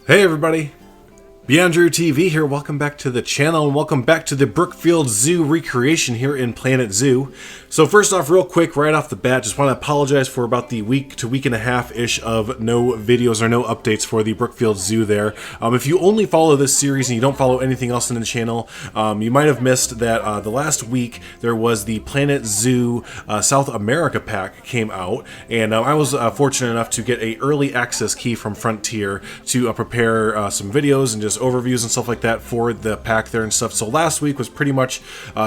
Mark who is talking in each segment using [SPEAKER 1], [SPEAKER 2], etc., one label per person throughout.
[SPEAKER 1] Hey everybody, BeyondDrewTV here. Welcome back to the channel and welcome back to the Brookfield Zoo recreation here in Planet Zoo. So first off, real quick, right off the bat, just want to apologize for about the week to week and a half-ish of no videos or no updates for the Brookfield Zoo there. If you only follow this series and you don't follow anything else in the channel, you might have missed that the last week there was the Planet Zoo South America pack came out, and I was fortunate enough to get an early access key from Frontier to prepare some videos and just overviews and stuff like that for the pack there and stuff. So last week was pretty much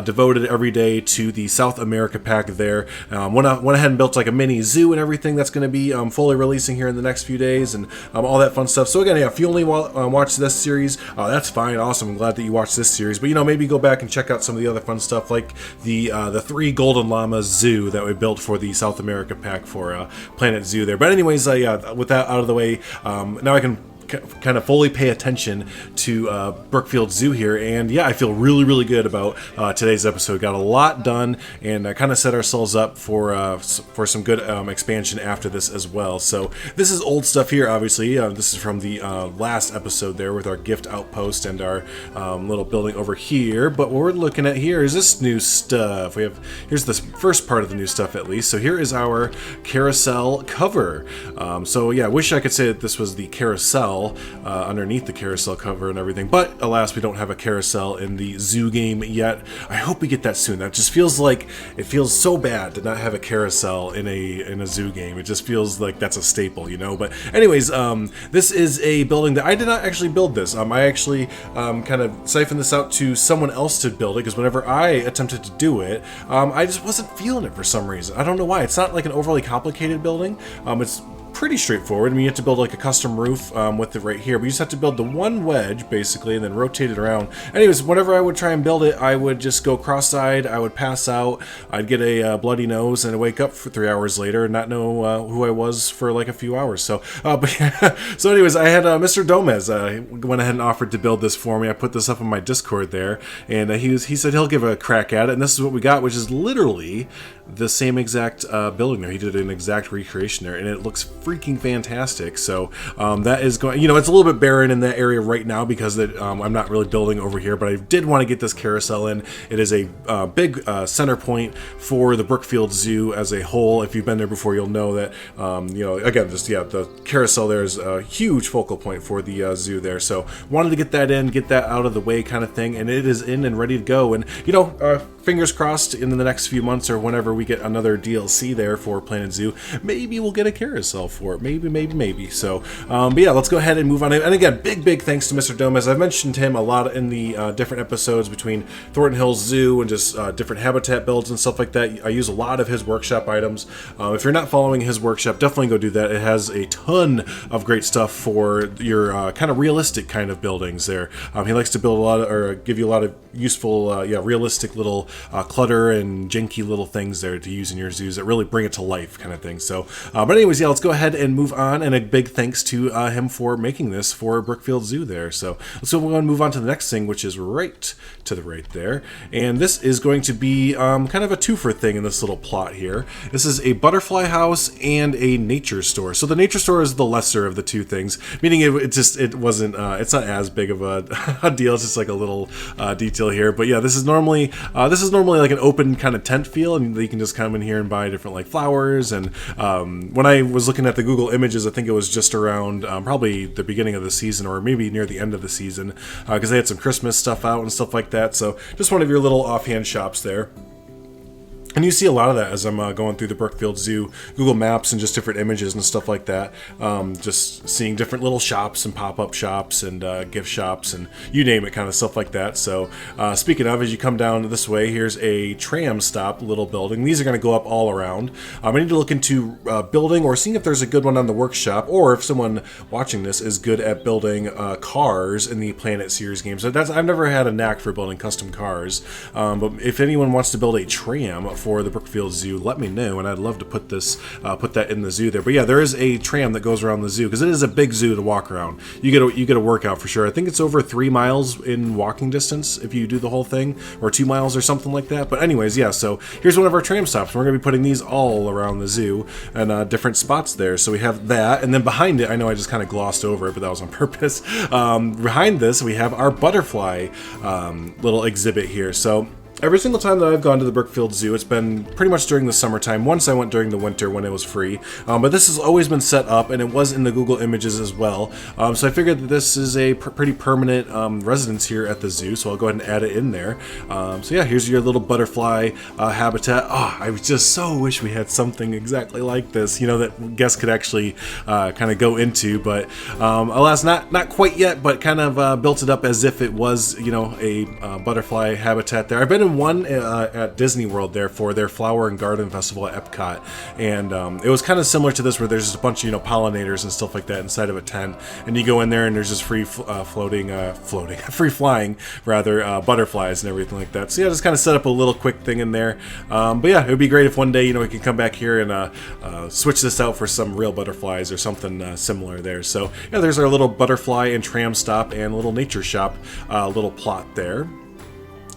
[SPEAKER 1] devoted every day to the South America pack there. Went ahead and built like a mini zoo and everything that's going to be fully releasing here in the next few days and all that fun stuff. So again, yeah, if you only watch this series, that's fine, awesome. I'm glad that you watched this series, but maybe go back and check out some of the other fun stuff like the 3 golden llamas zoo that we built for the South America pack for Planet Zoo there. But anyways, yeah, with that out of the way, now I can kind of fully pay attention to Brookfield Zoo here, and yeah, I feel really good about today's episode. Got a lot done and kind of set ourselves up for some good expansion after this as well. So this is old stuff here, obviously. This is from the last episode there with our gift outpost and our little building over here, but what we're looking at here is this new stuff. Here's the first part of the new stuff at least. So here is our carousel cover. So yeah, I wish I could say that this was the carousel underneath the carousel cover and everything, but alas, we don't have a carousel in the zoo game yet. I hope we get that soon. That just feels like it feels so bad to not have a carousel in a zoo game. It just feels like that's a staple, But anyways, this is a building that I did not actually build this. I actually kind of siphoned this out to someone else to build it, because whenever I attempted to do it, I just wasn't feeling it for some reason. I don't know why. It's not like an overly complicated building. It's pretty straightforward. I mean, you have to build like a custom roof with it right here, but you just have to build the one wedge basically and then rotate it around. Anyways, whenever I would try and build it, I would just go cross-eyed, I would pass out, I'd get a bloody nose and I'd wake up for 3 hours later and not know who I was for like a few hours. So but yeah. So anyways, I had Mr. Gomez went ahead and offered to build this for me. I put this up on my Discord there, and he said he'll give a crack at it, and this is what we got, which is literally the same exact building there. He did an exact recreation there, and it looks freaking fantastic. So that is going, it's a little bit barren in that area right now because I'm not really building over here, but I did want to get this carousel in. It is a big center point for the Brookfield Zoo as a whole. If you've been there before, you'll know that again, just the carousel there is a huge focal point for the zoo there. So wanted to get that in, get that out of the way kind of thing, and it is in and ready to go. And fingers crossed in the next few months or whenever we get another DLC there for Planet Zoo, maybe we'll get a carousel for it. Maybe. So, but yeah, let's go ahead and move on. And again, big thanks to Mr. Gomez. I've mentioned him a lot in the different episodes between Thornton Hills Zoo and just different habitat builds and stuff like that. I use a lot of his workshop items. If you're not following his workshop, definitely go do that. It has a ton of great stuff for your kind of realistic kind of buildings there. He likes to build a lot of, or give you a lot of useful, realistic little clutter and janky little things there to use in your zoos that really bring it to life kind of thing. So, but anyways, yeah, let's go ahead and move on, and a big thanks to him for making this for Brookfield Zoo there. So let's go and move on to the next thing, which is right to the right there, and this is going to be kind of a twofer thing in this little plot here. This is a butterfly house and a nature store. So the nature store is the lesser of the two things, meaning it wasn't it's not as big of a deal. It's just like a little detail here. But yeah, this is normally like an open kind of tent feel, and you can just come in here and buy different like flowers. And when I was looking at the Google images, I think it was just around probably the beginning of the season or maybe near the end of the season, because they had some Christmas stuff out and stuff like that. So just one of your little offhand shops there. And you see a lot of that as I'm going through the Brookfield Zoo Google Maps and just different images and stuff like that. Just seeing different little shops and pop-up shops and gift shops and you name it, kind of stuff like that. So speaking of, as you come down this way, here's a tram stop little building. These are going to go up all around. I need to look into building or seeing if there's a good one on the workshop, or if someone watching this is good at building cars in the Planet series game. So I've never had a knack for building custom cars, but if anyone wants to build a tram for for the Brookfield Zoo, let me know, and I'd love to put that in the zoo there. But yeah, there is a tram that goes around the zoo because it is a big zoo to walk around. You get a workout for sure. I think it's over 3 miles in walking distance if you do the whole thing, or 2 miles or something like that. But anyways, yeah. So here's one of our tram stops. We're gonna be putting these all around the zoo and different spots there. So we have that, and then behind it, I know I just kind of glossed over it, but that was on purpose. Behind this, we have our butterfly little exhibit here. So every single time that I've gone to the Brookfield Zoo, it's been pretty much during the summertime. Once I went during the winter when it was free, but this has always been set up, and it was in the Google Images as well. So I figured that this is a pretty permanent residence here at the zoo, so I'll go ahead and add it in there. So yeah, here's your little butterfly habitat. Oh, I just so wish we had something exactly like this, that guests could actually kind of go into, but alas, not quite yet, but kind of built it up as if it was, a butterfly habitat there. I've been in one at Disney World there for their Flower and Garden Festival at Epcot, and it was kind of similar to this, where there's just a bunch of pollinators and stuff like that inside of a tent, and you go in there and there's just free flying butterflies and everything like that. So yeah, just kind of set up a little quick thing in there. But yeah, it would be great if one day we can come back here and switch this out for some real butterflies or something similar there. So yeah, there's our little butterfly and tram stop and little nature shop little plot there.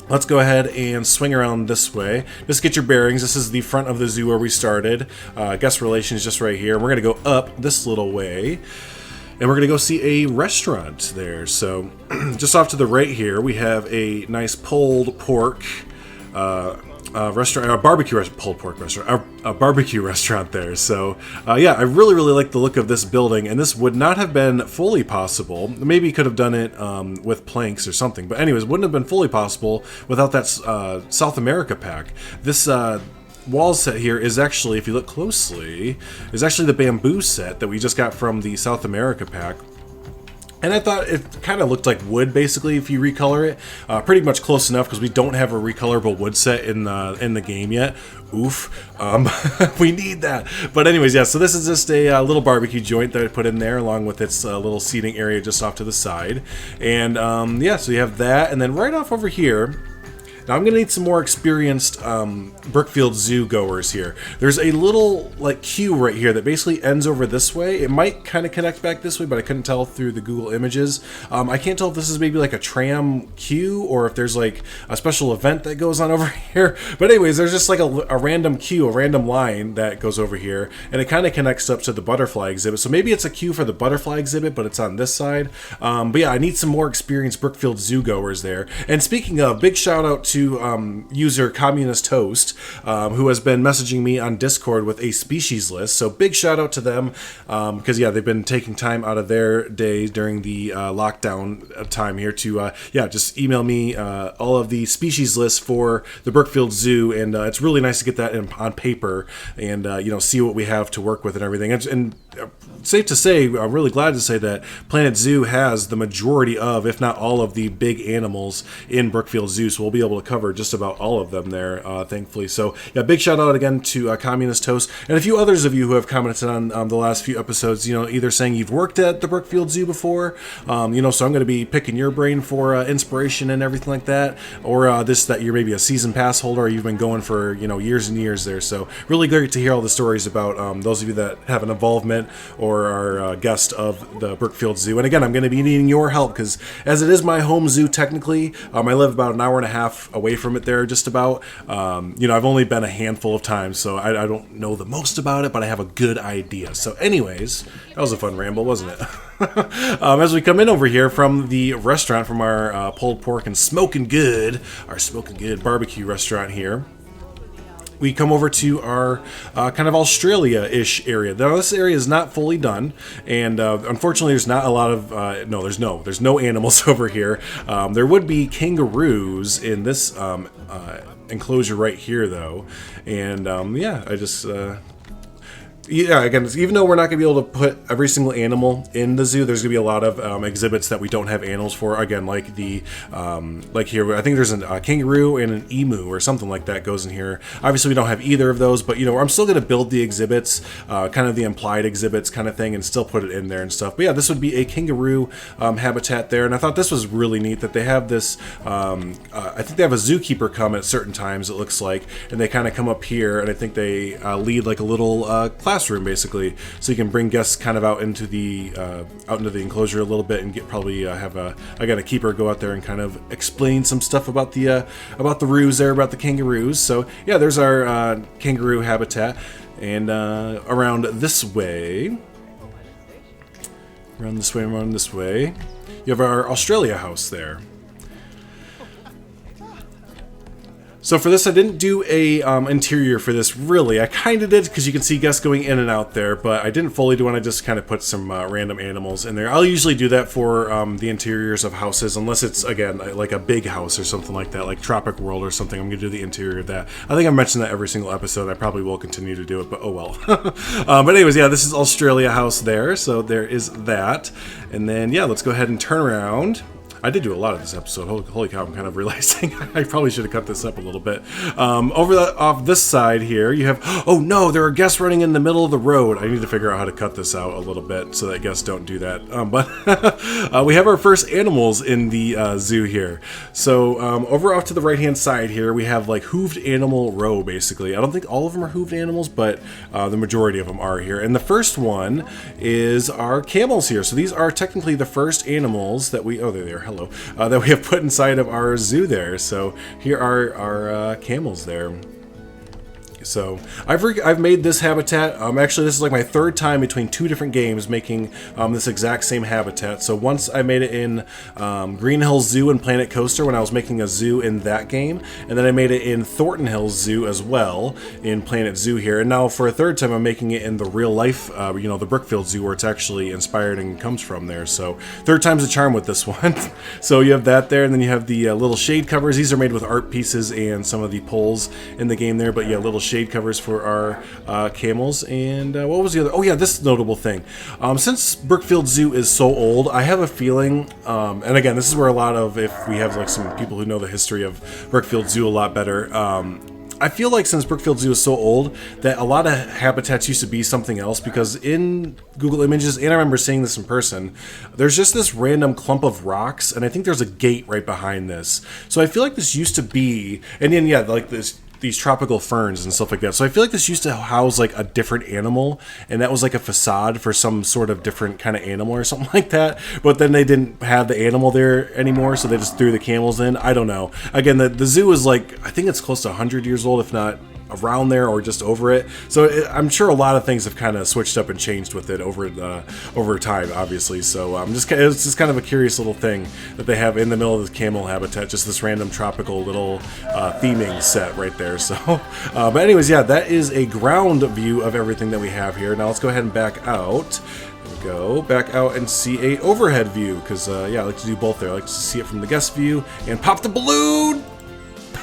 [SPEAKER 1] Let's go ahead and swing around this way. Just get your bearings. This is the front of the zoo where we started. Guest relations just right here. We're going to go up this little way, and we're going to go see a restaurant there. So just off to the right here, we have a nice pulled pork restaurant, a barbecue restaurant there. So yeah, I really like the look of this building, and this would not have been fully possible. Maybe you could have done it with planks or something, but anyways, wouldn't have been fully possible without that South America pack. This wall set here is actually, if you look closely, is actually the bamboo set that we just got from the South America pack. And I thought it kind of looked like wood, basically, if you recolor it. Pretty much close enough, because we don't have a recolorable wood set in the game yet. Oof. We need that. But anyways, yeah, so this is just a little barbecue joint that I put in there, along with its little seating area just off to the side. And yeah, so you have that. And then right off over here, now I'm going to need some more experienced Brookfield Zoo goers here. There's a little queue right here that basically ends over this way. It might kind of connect back this way, but I couldn't tell through the Google Images. I can't tell if this is maybe like a tram queue or if there's like a special event that goes on over here. But anyways, there's just like a random queue, a random line that goes over here, and it kind of connects up to the butterfly exhibit. So maybe it's a queue for the butterfly exhibit, but it's on this side. But yeah, I need some more experienced Brookfield Zoo goers there. And speaking of, big shout out to user Communist Host, who has been messaging me on Discord with a species list. So big shout out to them, because yeah, they've been taking time out of their day during the lockdown time here to just email me all of the species lists for the Brookfield Zoo, and it's really nice to get that on paper and see what we have to work with and everything. And safe to say, I'm really glad to say that Planet Zoo has the majority of, if not all of, the big animals in Brookfield Zoo, so we'll be able to cover just about all of them there, thankfully. So yeah, big shout out again to Communist Toast and a few others of you who have commented on the last few episodes, either saying you've worked at the Brookfield Zoo before, so I'm going to be picking your brain for inspiration and everything like that, or that you're maybe a season pass holder, or you've been going for years and years there. So really great to hear all the stories about those of you that have an involvement or are guest of the Brookfield Zoo. And again, I'm going to be needing your help, because as it is my home zoo technically, I live about an hour and a half away from it there, just about. I've only been a handful of times, so I don't know the most about it, but I have a good idea. So anyways, that was a fun ramble, wasn't it? As we come in over here from the restaurant, from our pulled pork and smoking good barbecue restaurant here, we come over to our kind of Australia-ish area. Now, this area is not fully done, and unfortunately, there's not a lot of there's no animals over here. There would be kangaroos in this enclosure right here, though, and I just yeah, again, even though we're not going to be able to put every single animal in the zoo, there's going to be a lot of exhibits that we don't have animals for. Again, like the like here, I think there's a kangaroo and an emu or something like that goes in here. Obviously, we don't have either of those, but you know, I'm still going to build the exhibits, kind of the implied exhibits kind of thing, and still put it in there and stuff. But yeah, this would be a kangaroo habitat there, and I thought this was really neat that they have this. I think they have a zookeeper come at certain times. It looks like, and they kind of come up here, and I think they lead like a little classroom basically, so you can bring guests kind of out into the enclosure a little bit and get probably have a keeper go out there and kind of explain some stuff about the roos there, about the kangaroos. So yeah, there's our kangaroo habitat, and around this way, around this way, you have our Australia house there. So for this, I didn't do a interior for this, really. I kind of did, because you can see guests going in and out there, but I didn't fully do one. I just kind of put some random animals in there. I'll usually do that for the interiors of houses, unless it's, again, like a big house or something like that, like Tropic World or something. I'm going to do the interior of that. I think I've mentioned that every single episode. I probably will continue to do it, but oh well. But anyways, yeah, this is Australia house there, so there is that. And then, yeah, let's go ahead and turn around. I did do a lot of this episode. Holy cow, I'm kind of realizing I probably should have cut this up a little bit. Off this side here, you have, oh no, there are guests running in the middle of the road. I need to figure out how to cut this out a little bit so that guests don't do that. But we have our first animals in the zoo here. So over off to the right-hand side here, we have like hooved animal row, basically. I don't think all of them are hooved animals, but the majority of them are here. And the first one is our camels here. So these are technically the first animals that we, oh, there they are. Hello, that we have put inside of our zoo there. So here are our camels there. So I've made this habitat. Actually, this is like my third time between two different games making this exact same habitat. So once I made it in Green Hills Zoo and Planet Coaster when I was making a zoo in that game, and then I made it in Thornton Hills Zoo as well in Planet Zoo here. And now for a third time, I'm making it in the real life, the Brookfield Zoo, where it's actually inspired and comes from there. So third time's a charm with this one. So you have that there, and then you have the little shade covers. These are made with art pieces and some of the poles in the game there. But yeah, little shade covers for our camels. And what was the other? Oh yeah, this notable thing. Since Brookfield Zoo is so old, I have a feeling, and again, this is where a lot of, if we have like some people who know the history of Brookfield Zoo a lot better, I feel like since Brookfield Zoo is so old that a lot of habitats used to be something else, because in Google Images, and I remember seeing this in person, there's just this random clump of rocks, and I think there's a gate right behind this. So I feel like this used to be, and then yeah, like these tropical ferns and stuff like that. So I feel like this used to house like a different animal, and that was like a facade for some sort of different kind of animal or something like that. But then they didn't have the animal there anymore, so they just threw the camels in. I don't know. Again, the zoo is like, I think it's close to 100 years old, if not around there or just over it. So I'm sure a lot of things have kind of switched up and changed with it over time, obviously. So it's just kind of a curious little thing that they have in the middle of the camel habitat, just this random tropical little theming set right there. So, but anyways, yeah, that is a ground view of everything that we have here. Now let's go ahead and back out. There we go, back out and see a overhead view, because yeah, I like to do both there. I like to see it from the guest view and pop the balloon.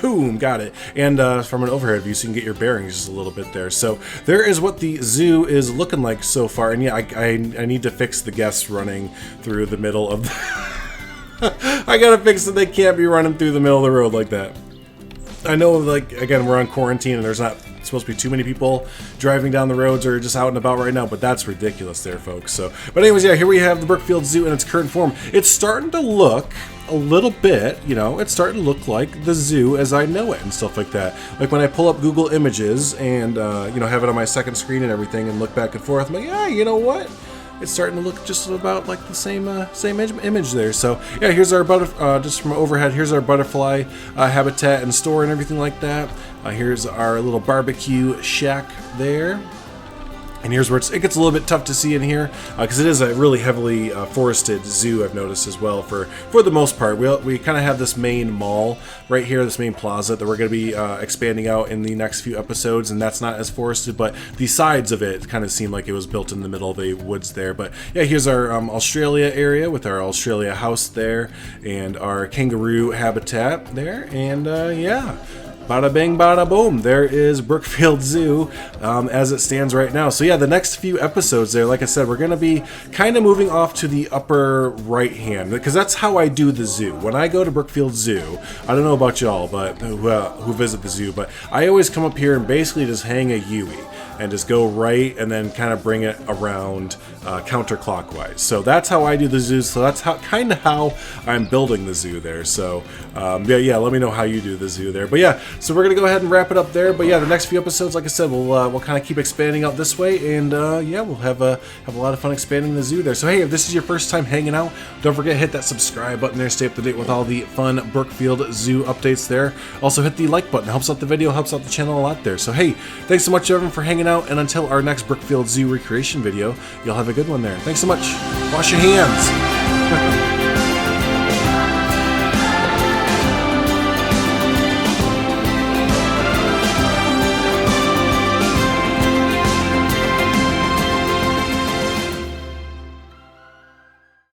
[SPEAKER 1] Boom, got it. And from an overhead view, so you can get your bearings just a little bit there. So there is what the zoo is looking like so far. And yeah, I need to fix the guests running through the middle of the I gotta fix it. They can't be running through the middle of the road like that. I know, like, again, we're on quarantine and there's not supposed to be too many people driving down the roads or just out and about right now, but that's ridiculous there, folks. So, but anyways, yeah, here we have the Brookfield Zoo in its current form. It's starting to look a little bit, it's starting to look like the zoo as I know it and stuff like that. Like when I pull up Google Images and, have it on my second screen and everything and look back and forth, I'm like, yeah, you know what? It's starting to look just about like the same image there. So yeah, here's our just from overhead. Here's our butterfly habitat and store and everything like that. Here's our little barbecue shack there. And here's where it gets a little bit tough to see in here, because it is a really heavily forested zoo, I've noticed as well, for the most part. We kind of have this main mall right here, this main plaza that we're going to be expanding out in the next few episodes, and that's not as forested, but the sides of it kind of seem like it was built in the middle of the woods there. But yeah, here's our Australia area with our Australia house there, and our kangaroo habitat there, and yeah. bada bing, bada boom. There is Brookfield Zoo as it stands right now. So yeah, the next few episodes there, like I said, we're going to be kind of moving off to the upper right hand, because that's how I do the zoo. When I go to Brookfield Zoo, I don't know about y'all, but who visit the zoo, but I always come up here and basically just hang a Yui and just go right and then kind of bring it around counterclockwise. So that's how I do the zoo. So that's kind of how I'm building the zoo there. So yeah, let me know how you do the zoo there. But yeah, so we're gonna go ahead and wrap it up there. But yeah, the next few episodes, like I said, we'll kind of keep expanding out this way, and yeah, we'll have a lot of fun expanding the zoo there. So hey, if this is your first time hanging out, don't forget to hit that subscribe button there. Stay up to date with all the fun Brookfield Zoo updates there. Also hit the like button. It helps out the video, helps out the channel a lot there. So hey, thanks so much everyone for hanging out, and until our next Brookfield Zoo recreation video, you'll have a good one there. Thanks so much. Wash your hands.